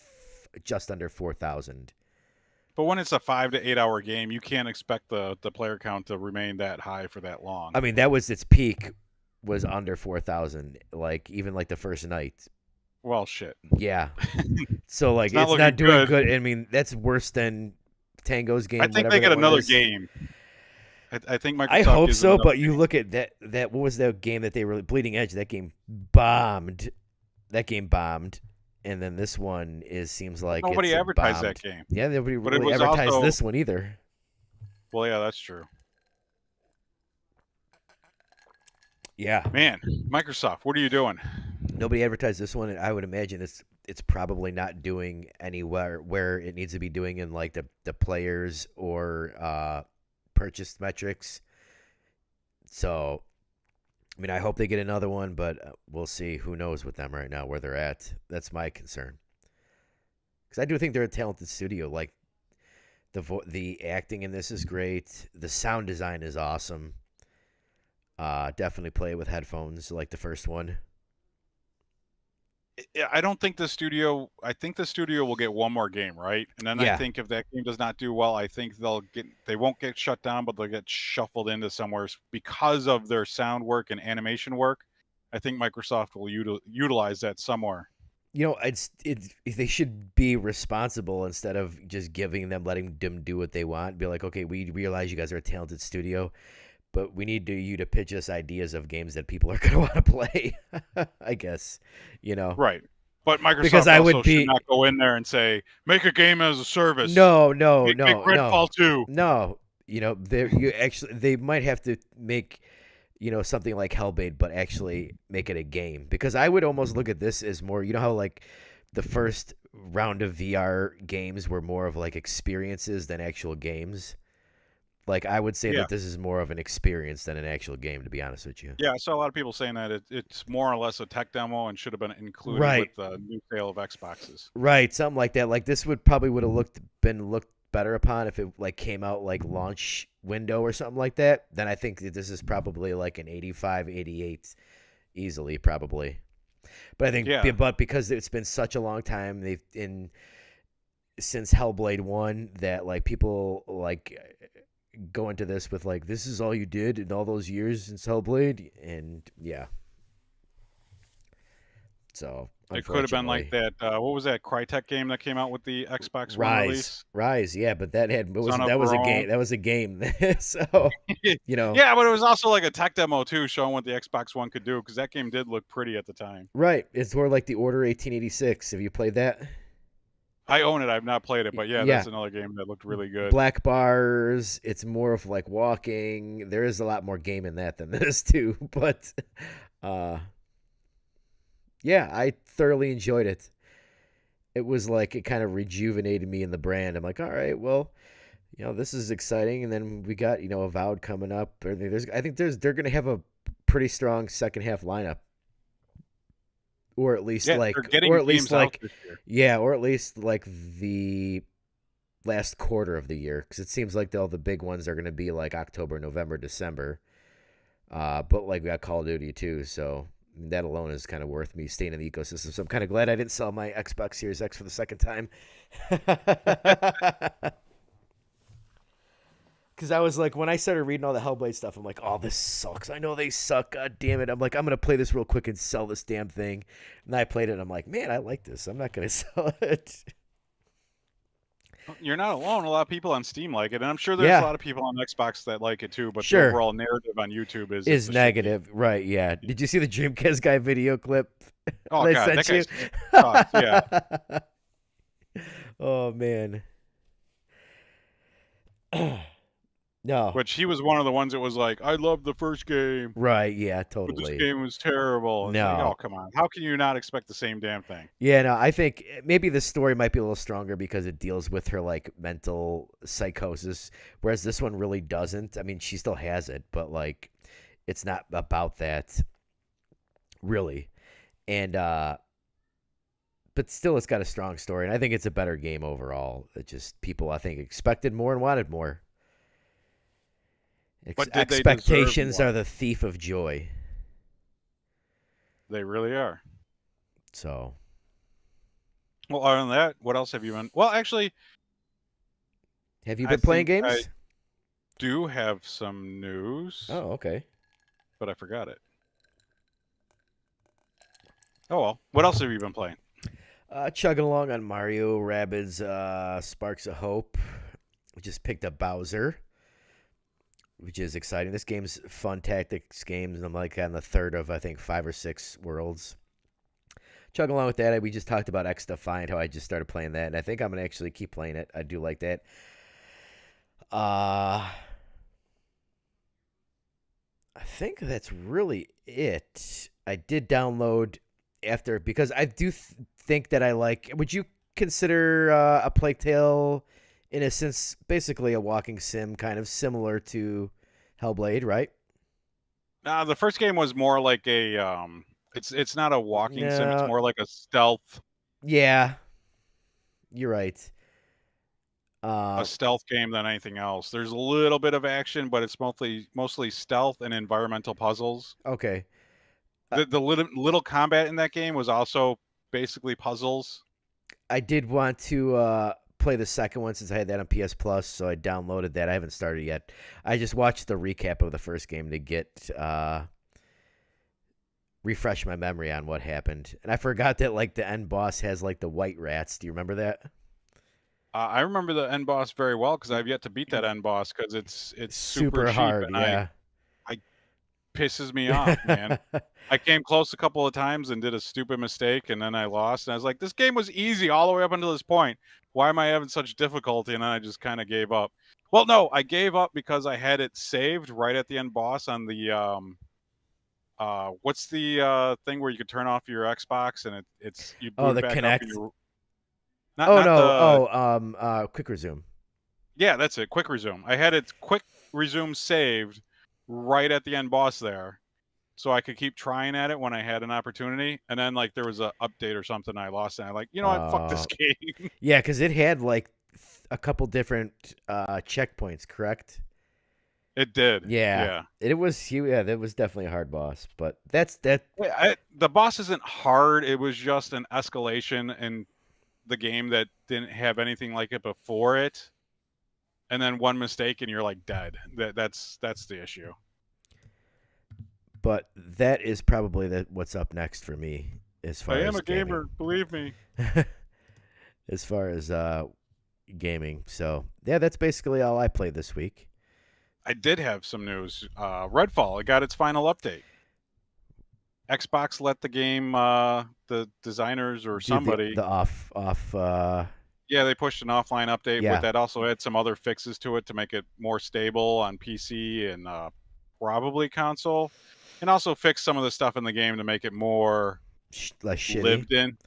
A: just under 4,000.
B: But when it's a 5 to 8 hour game, you can't expect the player count to remain that high for that long.
A: I mean, that was its peak. Was under 4,000. Like even like the first night.
B: Well, shit.
A: Yeah. So like
B: It's
A: it's
B: not
A: not doing
B: looking
A: good. I mean, that's worse than Tango's game.
B: I think
A: whatever
B: they get
A: that one
B: another
A: is.
B: game. I think Microsoft.
A: I hope
B: gives
A: so,
B: them another
A: but you
B: game.
A: look at that what was that game that they were Bleeding Edge? That game bombed. That game bombed. And then this one seems like
B: Nobody
A: it's
B: advertised
A: bombed.
B: that game.
A: Yeah, nobody
B: But it
A: really
B: was
A: advertised
B: also-
A: this one either.
B: Well, yeah, that's true.
A: Yeah.
B: Man, Microsoft, what are you doing?
A: Nobody advertised this one, and I would imagine it's probably not doing anywhere where it needs to be doing in like the players or purchase metrics. So, I mean, I hope they get another one, but we'll see. Who knows with them right now where they're at? That's my concern. Because I do think they're a talented studio. Like the acting in this is great. The sound design is awesome. Definitely play it with headphones, like the first one.
B: I don't think the studio. I think the studio will get one more game, right? And then
A: Yeah.
B: I think if that game does not do well, I think they won't get shut down, but they'll get shuffled into somewhere because of their sound work and animation work. I think Microsoft will utilize that somewhere.
A: You know, they should be responsible instead of just letting them do what they want. Be like, okay, we realize you guys are a talented studio, but we need you to pitch us ideas of games that people are going to want to play. I guess, you know.
B: Right. But Microsoft
A: Because I would
B: also
A: be-
B: should not go in there and say, make a game as a service.
A: No,
B: Make Redfall 2.
A: No. You know, they might have to make, you know, something like Hellblade, but actually make it a game. Because I would almost look at this as more, you know how like the first round of VR games were more of like experiences than actual games. Like I would say
B: Yeah.
A: that this is more of an experience than an actual game, to be honest with you.
B: Yeah, I saw a lot of people saying that it's more or less a tech demo and should have been included
A: Right.
B: with the new sale of Xboxes.
A: Right, something like that. Like this would have looked better upon if it like came out like launch window or something like that. Then I think that this is probably like an 85, 88 easily, probably. But I think,
B: Yeah.
A: but because it's been such a long time, they've in since Hellblade 1 that like people like go into this with like this is all you did in all those years since Hellblade, and yeah. So
B: It could have been like
A: unfortunately,
B: that. What was that Crytek game that came out with the Xbox One
A: Rise,
B: release?
A: Rise, yeah, but
B: Son of
A: that was a
B: Rome.
A: game. That was a game. So you know,
B: Yeah, but it was also like a tech demo too, showing what the Xbox One could do, because that game did look pretty at the time.
A: right? It's more like the Order 1886. Have you played that?
B: I own it. I've not played it, but yeah,
A: Yeah,
B: that's another game that looked really good.
A: black bars. It's more of like walking. There is a lot more game in that than this too, but uh, yeah, I thoroughly enjoyed it. It was like it kind of rejuvenated me in the brand. I'm like, all right, well, this is exciting. And then we got Avowed coming up. I think they're gonna have a pretty strong second half lineup, or at least
B: Yeah,
A: like,
B: they're getting games out this year.
A: yeah, or at least like the last quarter of the year, because it seems like all the big ones are gonna be like October, November, December. But like we got Call of Duty too, so that alone is kind of worth me staying in the ecosystem. So I'm kind of glad I didn't sell my Xbox Series X for the second time. Because I was like, when I started reading all the Hellblade stuff, I'm like, oh, this sucks. I know they suck. God damn it. I'm like, I'm going to play this real quick and sell this damn thing. And I played it, and I'm like, man, I like this. I'm not going to sell it.
B: You're not alone. A lot of people on Steam like it, and I'm sure there's a lot of people on Xbox that like it too. But
A: Sure.
B: the overall narrative on YouTube is
A: Is negative, right? Yeah. Did you see the Dreamcast guy video clip?
B: Oh
A: that
B: god,
A: I
B: that
A: sent
B: guy's
A: you?
B: yeah.
A: Oh man. No.
B: But he was one of the ones that was like, I love the first game,
A: Right, yeah,
B: but this
A: totally.
B: game was terrible. It's like,
A: No.
B: oh come on, how can you not expect the same damn thing?
A: Yeah, no, I think maybe the story might be a little stronger because it deals with her like mental psychosis, whereas this one really doesn't. I mean, she still has it, but like it's not about that really. And but still it's got a strong story, and I think it's a better game overall. It just people I think expected more and wanted more.
B: But did they deserve
A: Expectations
B: more?
A: are the thief of joy.
B: They really are.
A: So,
B: Well, other than that, what else have you been? Well, actually,
A: have you
B: I
A: been playing
B: think
A: games?
B: I do have some news,
A: Oh, okay.
B: but I forgot it. Oh well, what else have you been playing?
A: Chugging along on Mario Rabbids Sparks of Hope. We just picked up Bowser, which is exciting. This game's fun tactics games, and I'm like on the third of I think 5 or 6 worlds. Chugging along with that, we just talked about X Defiant, how I just started playing that, and I think I'm gonna actually keep playing it. I do like that. I think that's really it. I did download after because I do think that I like. Would you consider a Plague Tale, in a sense, basically a walking sim, kind of similar to Hellblade, right?
B: The first game was more like a it's not a walking sim. It's
A: No.
B: more like a stealth.
A: Yeah, you're right.
B: A stealth game than anything else. There's a little bit of action, but it's mostly stealth and environmental puzzles.
A: Okay.
B: The little combat in that game was also basically puzzles.
A: I did want to play the second one since I had that on PS Plus, so I downloaded that. I haven't started yet. I just watched the recap of the first game to get refresh my memory on what happened. And I forgot that like the end boss has like the white rats. Do you remember that?
B: I remember the end boss very well because I've yet to beat that end boss because it's super cheap
A: hard,
B: and
A: yeah.
B: I pisses me off, man. I came close a couple of times and did a stupid mistake, and then I lost. And I was like, this game was easy all the way up until this point. Why am I having such difficulty? And then I just kind of gave up. Well, no, I gave up because I had it saved right at the end boss on the what's the thing where you could turn off your Xbox and it's you boot
A: the
B: it back
A: Kinect.
B: up and you
A: Quick resume.
B: Yeah, that's it. Quick resume. I had it quick resume saved right at the end boss there, so I could keep trying at it when I had an opportunity. And then like there was a update or something, I lost it. And I like, you know what? Fuck this game.
A: Yeah, because it had like a couple different checkpoints, correct?
B: It did.
A: Yeah,
B: Yeah.
A: it was. Yeah, that was definitely a hard boss, but that's that.
B: The boss isn't hard. It was just an escalation in the game that didn't have anything like it before it. And then one mistake and you're like dead. That's the issue.
A: But that is probably what's up next for me as
B: I
A: far
B: am
A: as
B: a gamer, believe me.
A: as far as gaming. So yeah, that's basically all I played this week.
B: I did have some news. Redfall, it got its final update. Xbox let the game, the designers or
A: Do
B: somebody.
A: the off.
B: Yeah, they pushed an offline update, but
A: Yeah.
B: that also had some other fixes to it to make it more stable on PC and probably console, and also fix some of the stuff in the game to make it more
A: Less shitty.
B: lived in.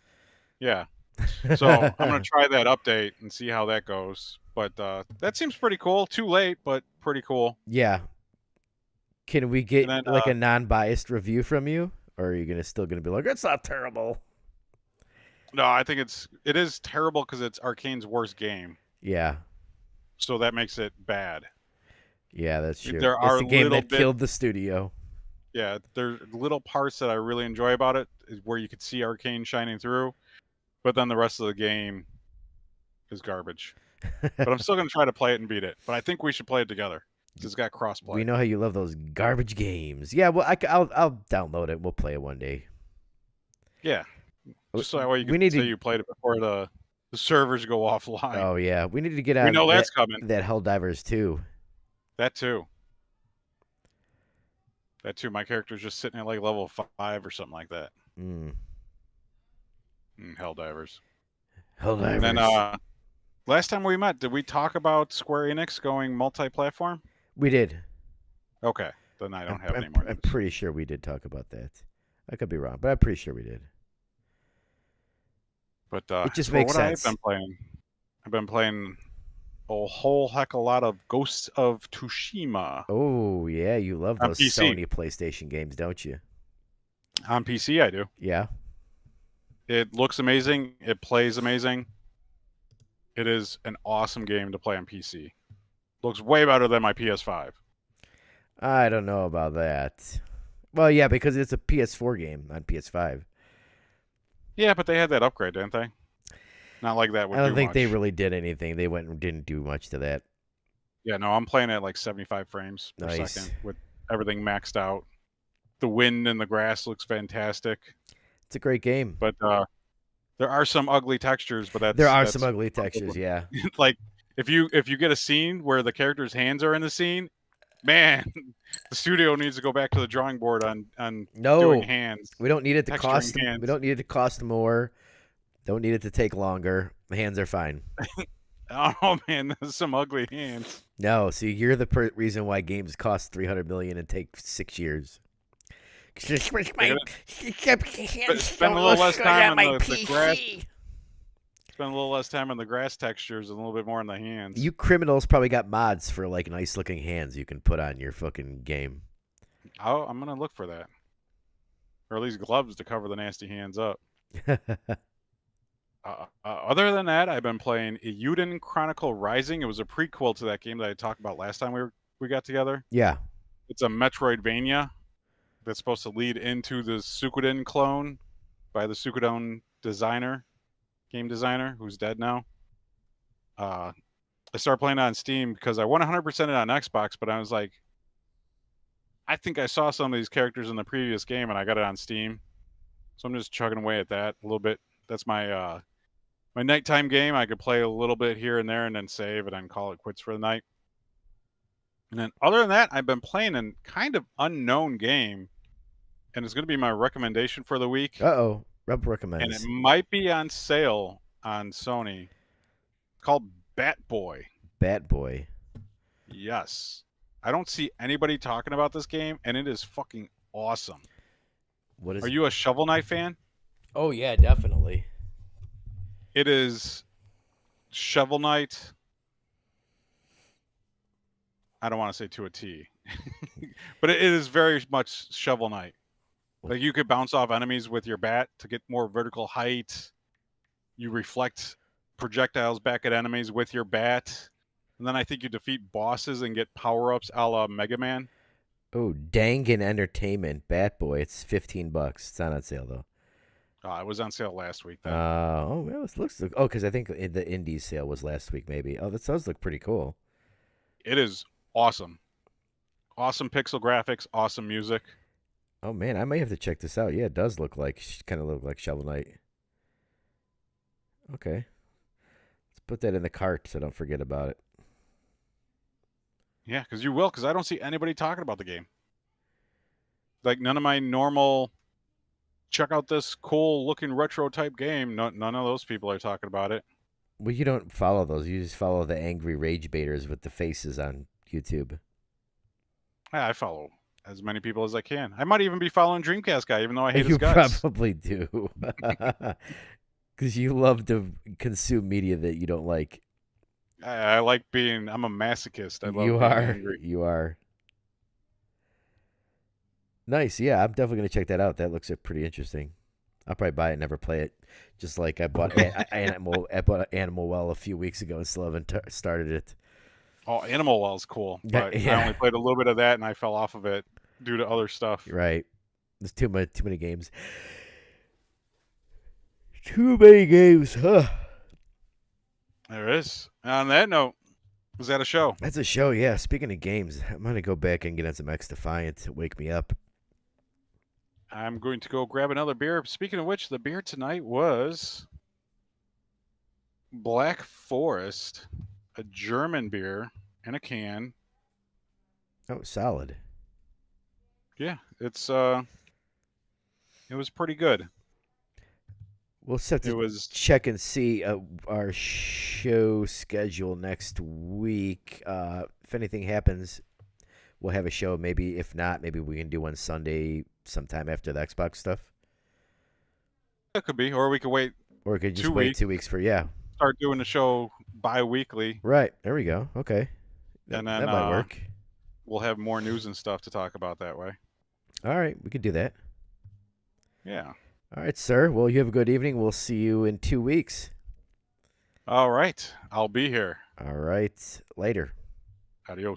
B: Yeah. So I'm gonna try that update and see how that goes. But that seems pretty cool. Too late, but pretty cool.
A: Yeah. Can we get
B: And then
A: like a non-biased review from you, or are you still gonna be like, it's not terrible?
B: no, I think it is terrible because it's Arcane's worst game.
A: Yeah.
B: So that makes it bad.
A: Yeah, that's true.
B: There
A: It's
B: are
A: the game
B: little
A: that killed the studio.
B: Yeah, there's little parts that I really enjoy about it, is where you could see Arcane shining through, but then the rest of the game is garbage. But I'm still going to try to play it and beat it. But I think we should play it together because it's got crossplay.
A: We know how you love those garbage games. Yeah, well, I'll download it. We'll play it one day.
B: Yeah, just so that way you
A: We
B: can
A: need
B: say
A: to-
B: you played it before the servers go offline.
A: Oh yeah, we need to get on.
B: We know that's coming.
A: That Helldivers 2.
B: That too. My character's just sitting at like level 5 or something like that. Helldivers.
A: Helldivers.
B: And then last time we met, did we talk about Square Enix going multi-platform?
A: We did.
B: Okay, then I don't have any more.
A: I'm pretty sure we did talk about that. I could be wrong, but I'm pretty sure we did.
B: But
A: it just makes sense.
B: I've been playing a whole heck of a lot of Ghosts of Tsushima.
A: Oh yeah, you love those Sony PlayStation games, don't you?
B: On PC, I do.
A: Yeah.
B: It looks amazing. It plays amazing. It is an awesome game to play on PC. Looks way better than my PS5.
A: I don't know about that. Well, yeah, because it's a PS4 game on PS5.
B: Yeah, but they had that upgrade, didn't they? Not like that would
A: I don't think
B: much.
A: they really did anything. They went and didn't do much to that.
B: Yeah, no, I'm playing at like 75 frames per second with everything maxed out. The wind and the grass looks fantastic.
A: It's a great game.
B: But there are some ugly textures, but
A: there are some ugly textures, yeah.
B: Like if you get a scene where the character's hands are in the scene, man, the studio needs to go back to the drawing board on doing hands.
A: We don't need it to cost. We don't need it to cost more. Don't need it to take longer. The hands are fine.
B: Oh man, there's some ugly hands.
A: No, see, you're the reason why games cost $300 million and take 6 years.
B: Spend a little less time on the grass. Spend a little less time on the grass textures and a little bit more on the hands.
A: You criminals probably got mods for like nice looking hands you can put on your fucking game.
B: Oh, I'm gonna look for that, or at least gloves to cover the nasty hands up. Other than that, I've been playing Eiyuden Chronicle Rising. It was a prequel to that game that I talked about last time we got together.
A: Yeah.
B: It's a Metroidvania that's supposed to lead into the Suikoden clone by the Suikoden game designer, who's dead now. I started playing it on Steam because I want 100% it on Xbox, but I was like, I think I saw some of these characters in the previous game, and I got it on Steam. So I'm just chugging away at that a little bit. That's my my nighttime game. I could play a little bit here and there and then save and then call it quits for the night. And then other than that, I've been playing a kind of unknown game, and it's going to be my recommendation for the week.
A: Uh-oh. Rob recommends.
B: And it might be on sale on Sony. Called Bat Boy.
A: Bat Boy.
B: Yes. I don't see anybody talking about this game, and it is fucking awesome. Are you a Shovel Knight fan?
A: Oh, yeah, definitely.
B: It is Shovel Knight. I don't want to say to a T. But it is very much Shovel Knight. Like you could bounce off enemies with your bat to get more vertical height. You reflect projectiles back at enemies with your bat. And then I think you defeat bosses and get power-ups a la Mega Man.
A: Oh, Dangan Entertainment, Bat Boy. It's $15. It's not on sale though.
B: It was on sale last week then.
A: Oh, well, it looks. Oh, because I think the Indies sale was last week, maybe. Oh, that does look pretty cool.
B: It is awesome. Awesome pixel graphics, awesome music.
A: Oh man, I may have to check this out. Yeah, it does look like kind of look like Shovel Knight. Okay, let's put that in the cart so I don't forget about it.
B: Yeah, because you will, because I don't see anybody talking about the game. Like, none of my normal, check out this cool looking retro type game, none of those people are talking about it.
A: Well, you don't follow those. You just follow the angry rage baiters with the faces on YouTube.
B: I follow as many people as I can. I might even be following Dreamcast Guy, even though I hate his
A: You
B: guts.
A: probably do. Because you love to consume media that you don't like.
B: I like being, I'm a masochist. I love
A: You
B: being
A: are.
B: angry.
A: You are. Nice. Yeah, I'm definitely going to check that out. That looks pretty interesting. I'll probably buy it and never play it. Just like I bought Animal Well a few weeks ago and still haven't started it.
B: Oh, Animal Well's cool, but
A: Yeah.
B: I only played a little bit of that and I fell off of it due to other stuff.
A: Right. There's too many games. Too many games. Huh.
B: There is. On that note, was that a show?
A: That's a show, yeah. Speaking of games, I'm going to go back and get on some X Defiant to wake me up.
B: I'm going to go grab another beer. Speaking of which, the beer tonight was Black Forest, a German beer in a can.
A: Oh, solid.
B: Yeah, it was pretty good.
A: We'll have to check and see our show schedule next week. If anything happens, we'll have a show. Maybe if not, maybe we can do one Sunday sometime after the Xbox stuff.
B: That could be, or we could wait.
A: Or we could just wait 2 weeks for
B: start doing the show bi-weekly.
A: Right, there we go. Okay,
B: and then
A: that might work.
B: We'll have more news and stuff to talk about that way.
A: All right, we could do that.
B: Yeah.
A: All right, sir. Well, you have a good evening. We'll see you in 2 weeks.
B: All right. I'll be here.
A: All right. Later.
B: Adios.